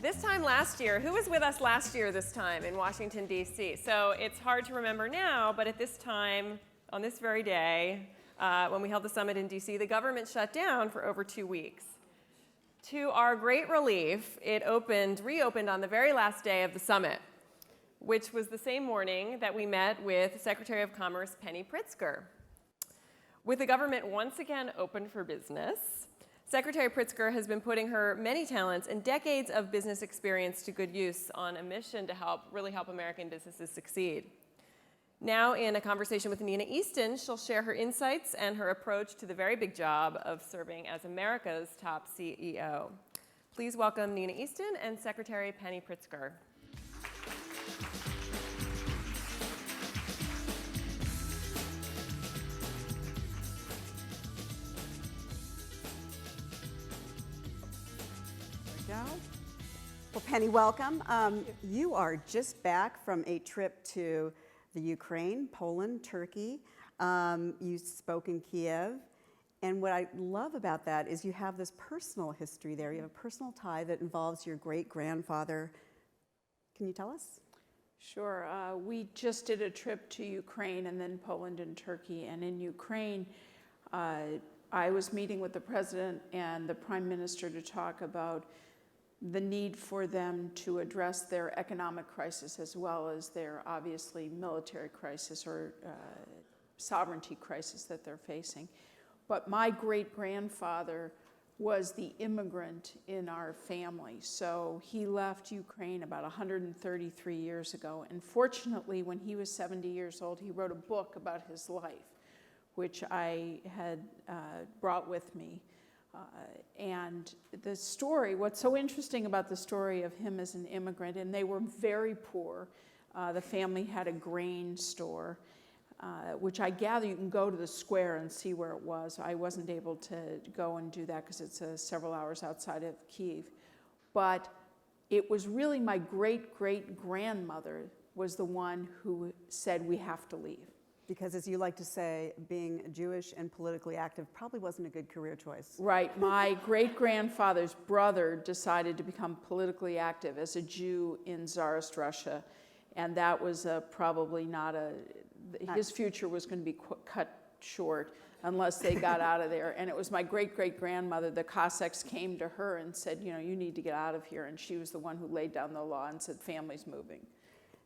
This time last year, who was with us last year this time in Washington, D.C.? So it's hard to remember now, but at this time, on this very day, when we held the summit in D.C., the government shut down for over 2 weeks. To our great relief, it reopened on the very last day of the summit, which was the same morning that we met with Secretary of Commerce Penny Pritzker. With the government once again open for business, Secretary Pritzker has been putting her many talents and decades of business experience to good use on a mission to really help American businesses succeed. Now, in a conversation with Nina Easton, she'll share her insights and her approach to the very big job of serving as America's top CEO. Please welcome Nina Easton and Secretary Penny Pritzker. Well, Penny, welcome. You are just back from a trip to the Ukraine, Poland, Turkey. You spoke in Kiev. And what I love about that is you have this personal history there. You have a personal tie that involves your great-grandfather. Can you tell us? Sure. We just did a trip to Ukraine and then Poland and Turkey. And in Ukraine, I was meeting with the president and the prime minister to talk about the need for them to address their economic crisis as well as their obviously military crisis or sovereignty crisis that they're facing. But my great-grandfather was the immigrant in our family. So he left Ukraine about 133 years ago. And fortunately, when he was 70 years old, he wrote a book about his life, which I had brought with me. And the story, what's so interesting about the story of him as an immigrant, and they were very poor. The family had a grain store, which I gather you can go to the square and see where it was. I wasn't able to go and do that because it's several hours outside of Kyiv. But it was really my great-great-grandmother was the one who said we have to leave. Because, as you like to say, being Jewish and politically active probably wasn't a good career choice. Right. My great-grandfather's brother decided to become politically active as a Jew in Tsarist Russia, and that was probably not his future was going to be cut short unless they got out of there. And it was my great-great-grandmother, the Cossacks came to her and said, you know, you need to get out of here, and she was the one who laid down the law and said, family's moving.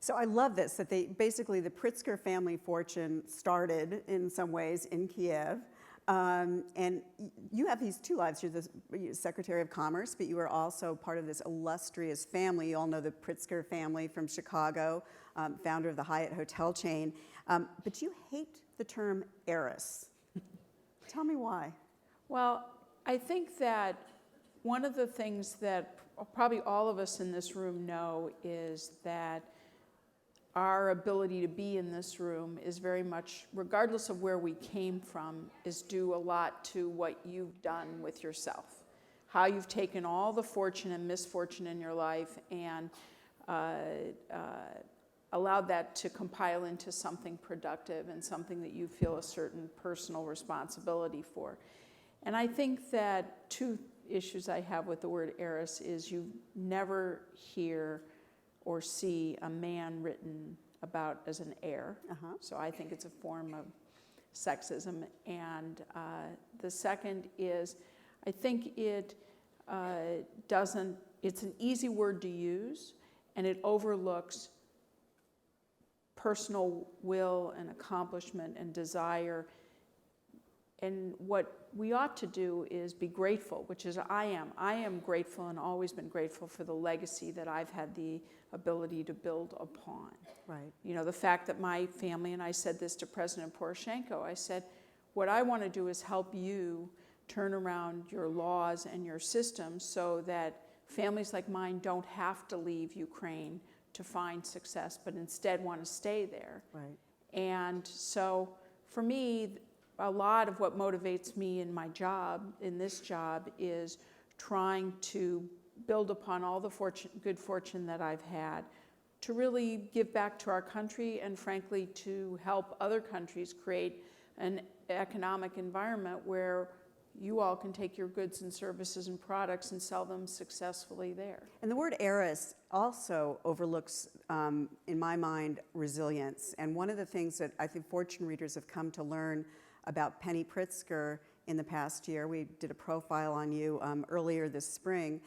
So I love this, that the Pritzker family fortune started in some ways in Kiev. And you have these two lives. You're the Secretary of Commerce, but you are also part of this illustrious family. You all know the Pritzker family from Chicago, founder of the Hyatt hotel chain. But you hate the term heiress. Tell me why. Well, I think that one of the things that probably all of us in this room know is that our ability to be in this room is very much, regardless of where we came from, is due a lot to what you've done with yourself. How you've taken all the fortune and misfortune in your life and allowed that to compile into something productive and something that you feel a certain personal responsibility for. And I think that two issues I have with the word heiress is you never hear or see a man written about as an heir. So I think it's a form of sexism. And the second is, I think it's an easy word to use, and it overlooks personal will and accomplishment and desire. And what we ought to do is be grateful, which is I am grateful and always been grateful for the legacy that I've had the ability to build upon. Right. You know, the fact that my family, and I said this to President Poroshenko, I said, what I want to do is help you turn around your laws and your systems so that families like mine don't have to leave Ukraine to find success, but instead want to stay there. Right. And so for me, a lot of what motivates me in my job, in this job, is trying to build upon all the good fortune that I've had to really give back to our country and, frankly, to help other countries create an economic environment where you all can take your goods and services and products and sell them successfully there. And the word heiress also overlooks, in my mind, resilience. And one of the things that I think Fortune readers have come to learn about Penny Pritzker in the past year, we did a profile on you earlier this spring,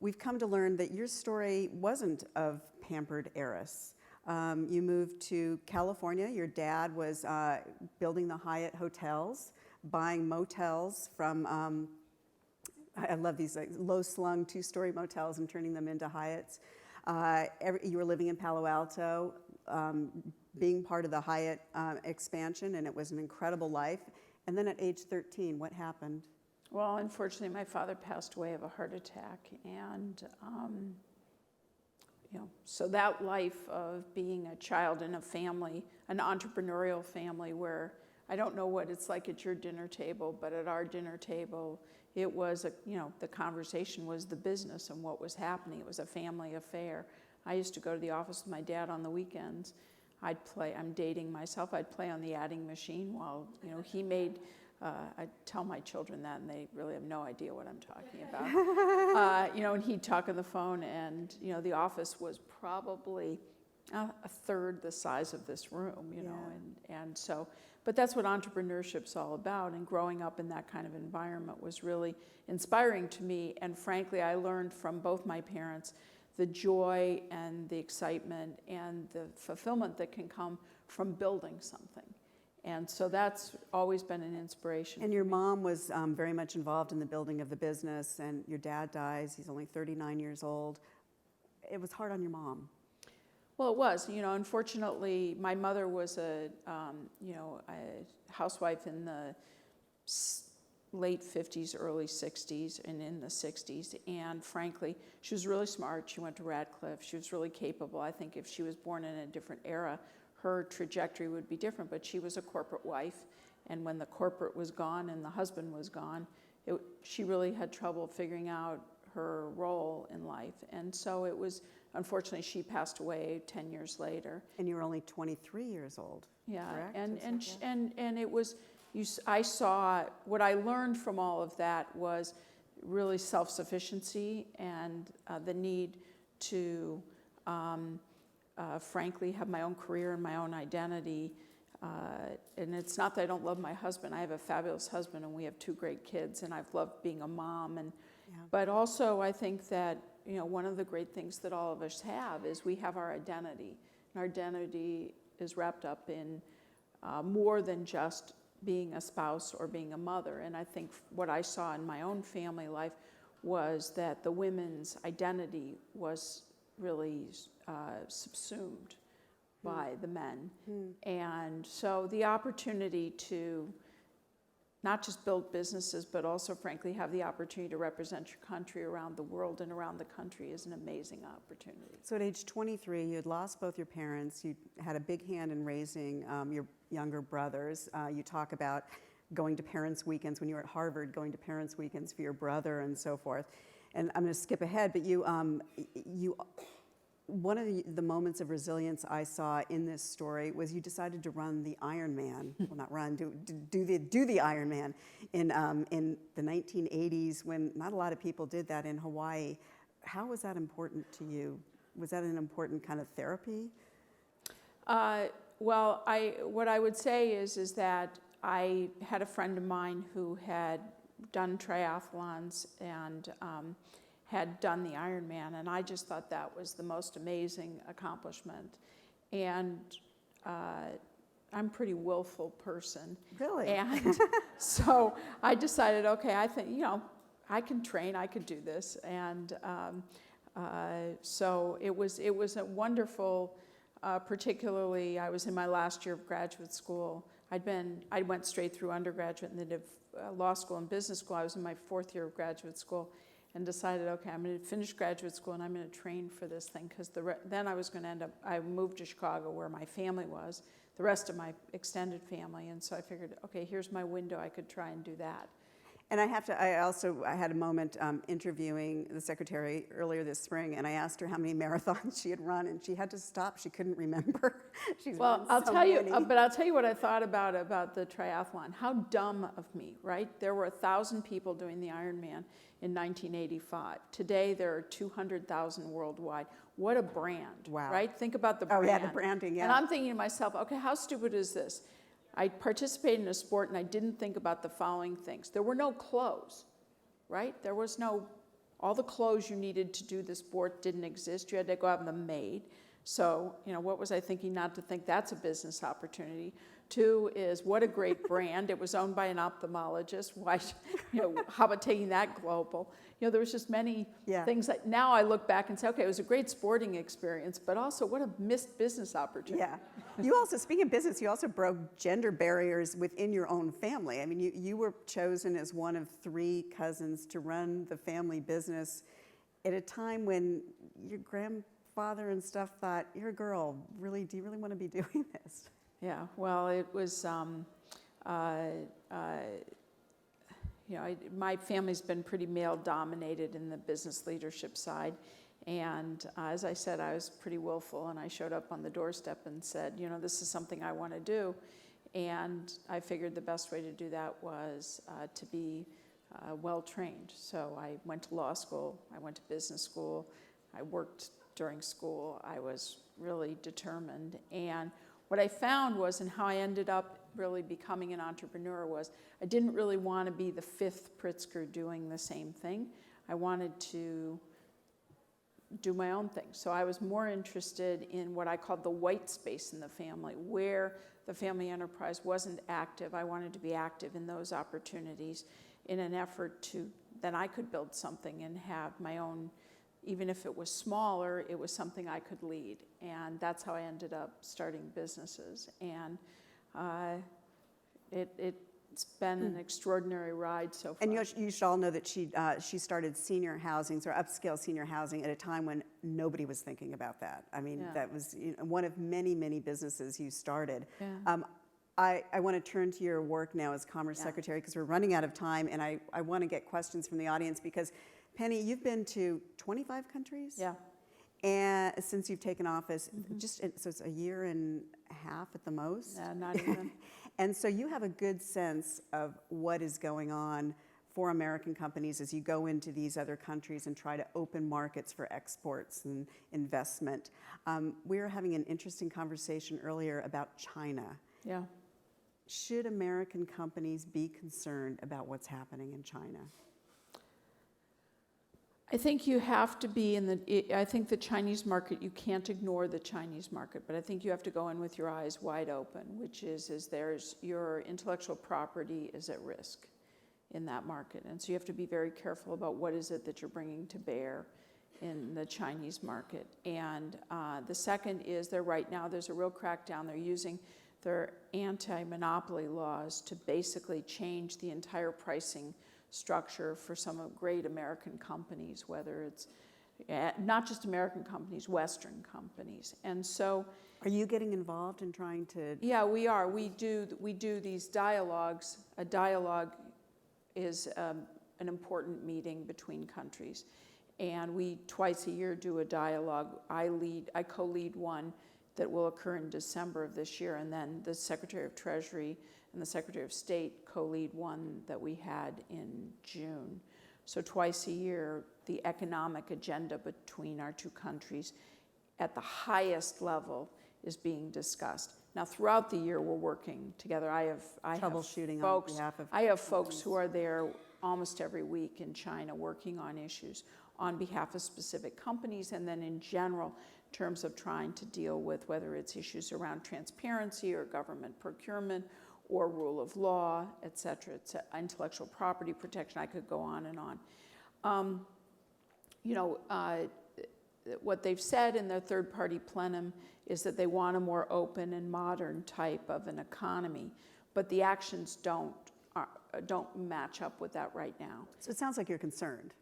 we've come to learn that your story wasn't of pampered heiress. You moved to California. Your dad was building the Hyatt hotels, buying motels from, I love these like, low-slung two-story motels and turning them into Hyatts. You were living in Palo Alto, being part of the Hyatt expansion, and it was an incredible life. And then at age 13, what happened? Well, unfortunately, my father passed away of a heart attack, and so that life of being a child in a family, an entrepreneurial family, where I don't know what it's like at your dinner table, but at our dinner table, it was the conversation was the business and what was happening. It was a family affair. I used to go to the office with my dad on the weekends. I'd play. I'm dating myself. I'd play on the adding machine while he made. I tell my children that, and they really have no idea what I'm talking about. And he'd talk on the phone, and the office was probably a third the size of this room, and so. But that's what entrepreneurship's all about, and growing up in that kind of environment was really inspiring to me. And frankly, I learned from both my parents the joy and the excitement and the fulfillment that can come from building something. And so that's always been an inspiration. And your mom was very much involved in the building of the business, and your dad dies. He's only 39 years old. It was hard on your mom. Well, it was. Unfortunately, my mother was a housewife in the late 50s, early 60s, and in the 60s. And frankly, she was really smart. She went to Radcliffe. She was really capable. I think if she was born in a different era, her trajectory would be different. But she was a corporate wife. And when the corporate was gone and the husband was gone, she really had trouble figuring out her role in life. And so it was, unfortunately, she passed away 10 years later. And you were only 23 years old, yeah, correct? And it was, I saw, what I learned from all of that was really self-sufficiency and the need to, frankly, have my own career and my own identity. And it's not that I don't love my husband. I have a fabulous husband, and we have 2 great kids, and I've loved being a mom. But also, I think that one of the great things that all of us have is we have our identity. And our identity is wrapped up in more than just being a spouse or being a mother. And I think what I saw in my own family life was that the women's identity was really subsumed by the men. And so the opportunity to not just build businesses, but also, frankly, have the opportunity to represent your country around the world and around the country is an amazing opportunity. So at age 23, you had lost both your parents. You had a big hand in raising your younger brothers. You talk about going to parents' weekends when you were at Harvard, going to parents' weekends for your brother and so forth. And I'm going to skip ahead, but one of the moments of resilience I saw in this story was you decided to run the Ironman. Well, not run, do the Ironman in the 1980s when not a lot of people did that in Hawaii. How was that important to you? Was that an important kind of therapy? Well, what I would say is that I had a friend of mine who had done triathlons and had done the Ironman, and I just thought that was the most amazing accomplishment. And I'm a pretty willful person. Really? And so I decided, okay, I think, I can train, I could do this. And so it was a wonderful, particularly I was in my last year of graduate school. I went straight through undergraduate and then did law school and business school. I was in my 4th year of graduate school and decided, okay, I'm going to finish graduate school and I'm going to train for this thing, because then I was going to I moved to Chicago where my family was, the rest of my extended family, and so I figured, okay, here's my window, I could try and do that. And I had a moment interviewing the secretary earlier this spring, and I asked her how many marathons she had run, and she had to stop. She couldn't remember. She's Well, run so many. I'll tell you what I thought about the triathlon. How dumb of me, right? There were 1,000 people doing the Ironman in 1985. Today, there are 200,000 worldwide. What a brand, Wow. right? Think about the brand. Oh, yeah, the branding, yeah. And I'm thinking to myself, okay, how stupid is this? I participated in a sport and I didn't think about the following things. There were no clothes, right? There was no, all the clothes you needed to do the sport didn't exist. You had to go out and have them made. So, what was I thinking not to think that's a business opportunity? 2 is, what a great brand. It was owned by an ophthalmologist. Why, how about taking that global? There was just many things that now I look back and say, okay, it was a great sporting experience, but also what a missed business opportunity. Yeah. You also, speaking of business, you also broke gender barriers within your own family. I mean, you were chosen as one of 3 cousins to run the family business at a time when your grandfather and stuff thought, you're a girl, do you really want to be doing this? Yeah, well, it was, my family's been pretty male-dominated in the business leadership side. And as I said, I was pretty willful, and I showed up on the doorstep and said, this is something I want to do. And I figured the best way to do that was to be well-trained. So I went to law school, I went to business school, I worked during school. I was really determined. And what I found was, and how I ended up really becoming an entrepreneur, was I didn't really want to be the 5th Pritzker doing the same thing. I wanted to do my own thing. So I was more interested in what I called the white space in the family, where the family enterprise wasn't active. I wanted to be active in those opportunities in an effort that I could build something and have my own. Even if it was smaller, it was something I could lead. And that's how I ended up starting businesses. And it's been an extraordinary ride so far. And you should all know that she started senior housing, or upscale senior housing, at a time when nobody was thinking about that. I mean, that was one of many, many businesses you started. Yeah. I want to turn to your work now as Commerce Secretary, because we're running out of time, and I want to get questions from the audience, because Penny, you've been to 25 countries? Yeah. And since you've taken office, so it's a year and a half at the most? Yeah, not even. And so you have a good sense of what is going on for American companies as you go into these other countries and try to open markets for exports and investment. We were having an interesting conversation earlier about China. Yeah. Should American companies be concerned about what's happening in China? I think you have to be I think the Chinese market, you can't ignore the Chinese market, but I think you have to go in with your eyes wide open, which is your intellectual property is at risk in that market. And so you have to be very careful about what is it that you're bringing to bear in the Chinese market. And the second is right now there's a real crackdown. They're using their anti-monopoly laws to basically change the entire pricing structure for some of great American companies, whether it's not just American companies, Western companies. And so, are you getting involved in trying to? Yeah, we are. We do these dialogues. A dialogue is an important meeting between countries, and we twice a year do a dialogue. I co-lead one that will occur in December of this year, and then the Secretary of Treasury and the Secretary of State co-lead one that we had in June. So twice a year, the economic agenda between our 2 countries at the highest level is being discussed. Now, throughout the year, we're working together. I have troubleshooting folks, on behalf of I have folks who are there almost every week in China working on issues on behalf of specific companies, and then in general, in terms of trying to deal with whether it's issues around transparency or government procurement or rule of law, et cetera, intellectual property protection. I could go on and on. What they've said in their third-party plenum is that they want a more open and modern type of an economy, but the actions don't match up with that right now. So it sounds like you're concerned.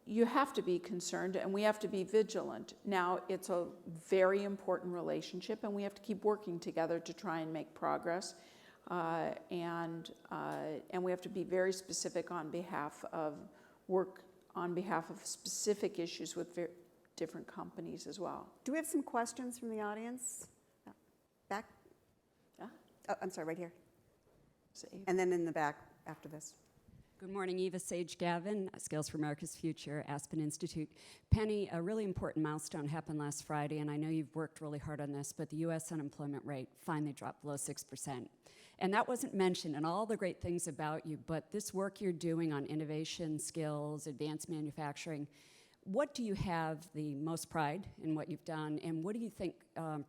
You have to be concerned, and we have to be vigilant. Now, it's a very important relationship, and we have to keep working together to try and make progress. and we have to be very specific on behalf of specific issues with different companies as well. Do we have some questions from the audience? Back? Yeah. Oh, I'm sorry, right here. Save. And then in the back after this. Good morning, Eva Sage-Gavin, Skills for America's Future, Aspen Institute. Penny, a really important milestone happened last Friday, and I know you've worked really hard on this, but the U.S. unemployment rate finally dropped below 6%. And that wasn't mentioned in all the great things about you, but this work you're doing on innovation, skills, advanced manufacturing, what do you have the most pride in what you've done, and what do you think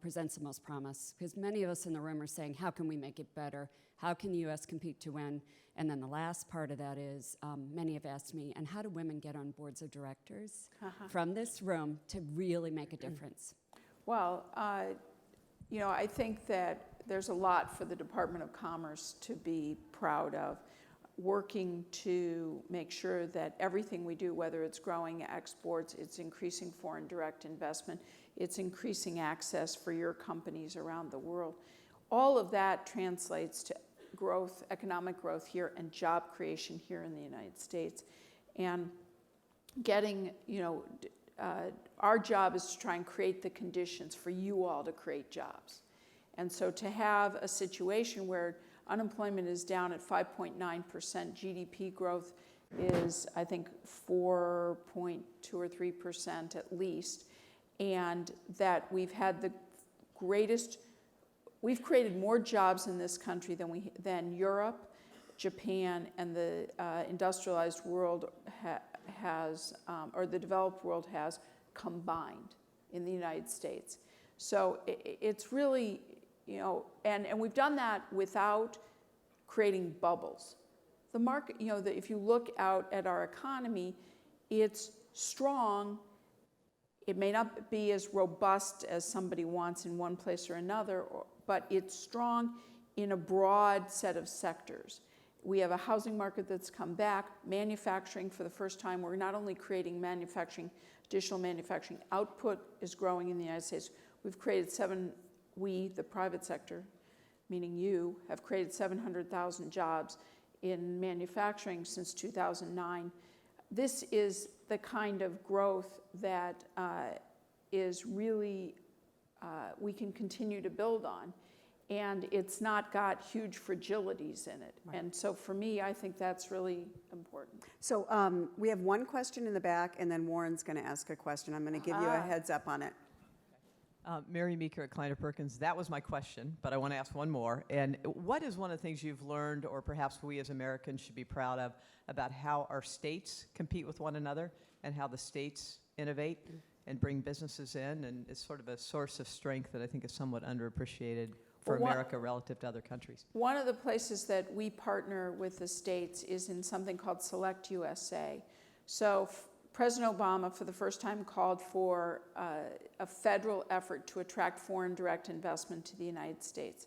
presents the most promise? Because many of us in the room are saying, how can we make it better? How can the U.S. compete to win? And then the last part of that is, many have asked me, and how do women get on boards of directors from this room to really make a difference? Well, I think that there's a lot for the Department of Commerce to be proud of, working to make sure that everything we do, whether it's growing exports, it's increasing foreign direct investment, it's increasing access for your companies around the world. All of that translates to growth, economic growth here, and job creation here in the United States. And getting, our job is to try and create the conditions for you all to create jobs. And so to have a situation where unemployment is down at 5.9%, GDP growth is, I think, 4.2 or 3% at least, and that we've had the greatest, we've created more jobs in this country than Europe, Japan, and the industrialized world has, or the developed world has combined in the United States. So it's really, and we've done that without creating bubbles. The market, if you look out at our economy, it's strong. It may not be as robust as somebody wants in one place or another, but it's strong in a broad set of sectors. We have a housing market that's come back. Manufacturing, for the first time, we're not only creating additional manufacturing output is growing in the United States. We've created the private sector, meaning you, have created 700,000 jobs in manufacturing since 2009. This is the kind of growth that is really, we can continue to build on. And it's not got huge fragilities in it. Right. And so for me, I think that's really important. So we have one question in the back, and then Warren's going to ask a question. I'm going to give you a heads up on it. Mary Meeker at Kleiner Perkins. That was my question, but I want to ask one more. And what is one of the things you've learned, or perhaps we as Americans should be proud of, about how our states compete with one another and how the states innovate and bring businesses in? And it's sort of a source of strength that I think is somewhat underappreciated for America relative to other countries. One of the places that we partner with the states is in something called Select USA. So President Obama, for the first time, called for a federal effort to attract foreign direct investment to the United States.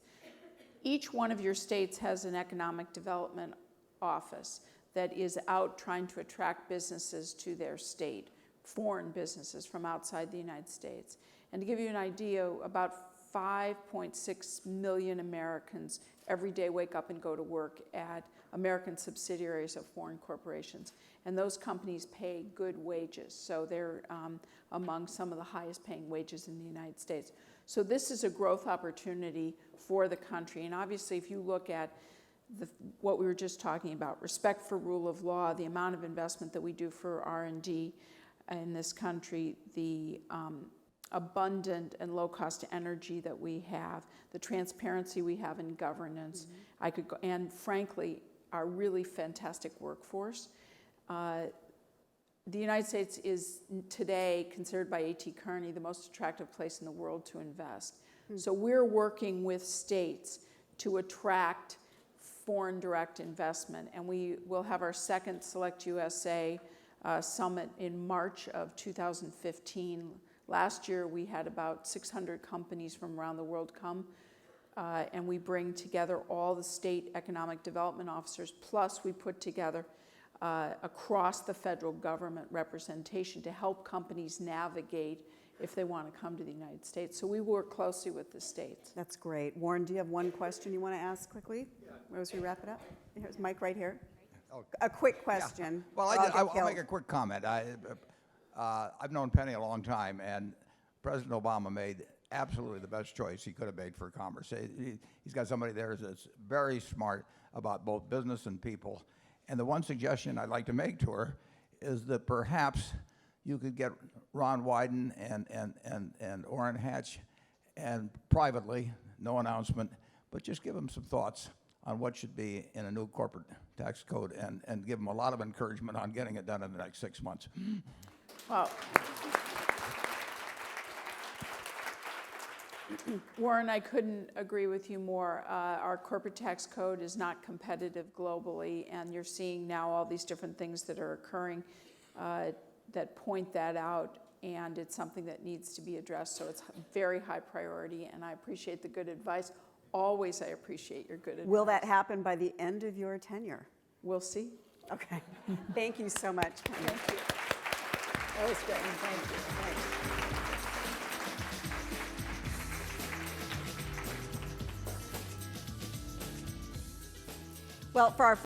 Each one of your states has an economic development office that is out trying to attract businesses to their state, foreign businesses from outside the United States. And to give you an idea, about 5.6 million Americans every day wake up and go to work at American subsidiaries of foreign corporations. And those companies pay good wages. So they're among some of the highest paying wages in the United States. So this is a growth opportunity for the country. And obviously, if you look at what we were just talking about, respect for rule of law, the amount of investment that we do for R&D in this country, the abundant and low-cost energy that we have, the transparency we have in governance, and frankly, our really fantastic workforce. The United States is today considered by A.T. Kearney the most attractive place in the world to invest. So we're working with states to attract foreign direct investment, and we will have our second Select USA summit in March of 2015. Last year, we had about 600 companies from around the world come, and we bring together all the state economic development officers, plus we put together across the federal government representation to help companies navigate if they want to come to the United States. So we work closely with the states. That's great. Warren, do you have one question you want to ask quickly as we wrap it up? Here's Mike right here. A quick question. Well, or I'll get I'll killed. make a quick comment. I've known Penny a long time, and President Obama made absolutely the best choice he could have made for commerce. He's got somebody there that's very smart about both business and people. And the one suggestion I'd like to make to her is that perhaps you could get Ron Wyden and Orrin Hatch, and privately, no announcement, but just give them some thoughts on what should be in a new corporate tax code, and give them a lot of encouragement on getting it done in the next 6 months. Well, Warren, I couldn't agree with you more. Our corporate tax code is not competitive globally, and you're seeing now all these different things that are occurring that point that out, and it's something that needs to be addressed. So it's very high priority, and I appreciate the good advice. Always I appreciate your good advice. Will that happen by the end of your tenure? We'll see. Okay. Thank you so much, Penny. Thank you. That was great. Thank you. Thanks. Well, for our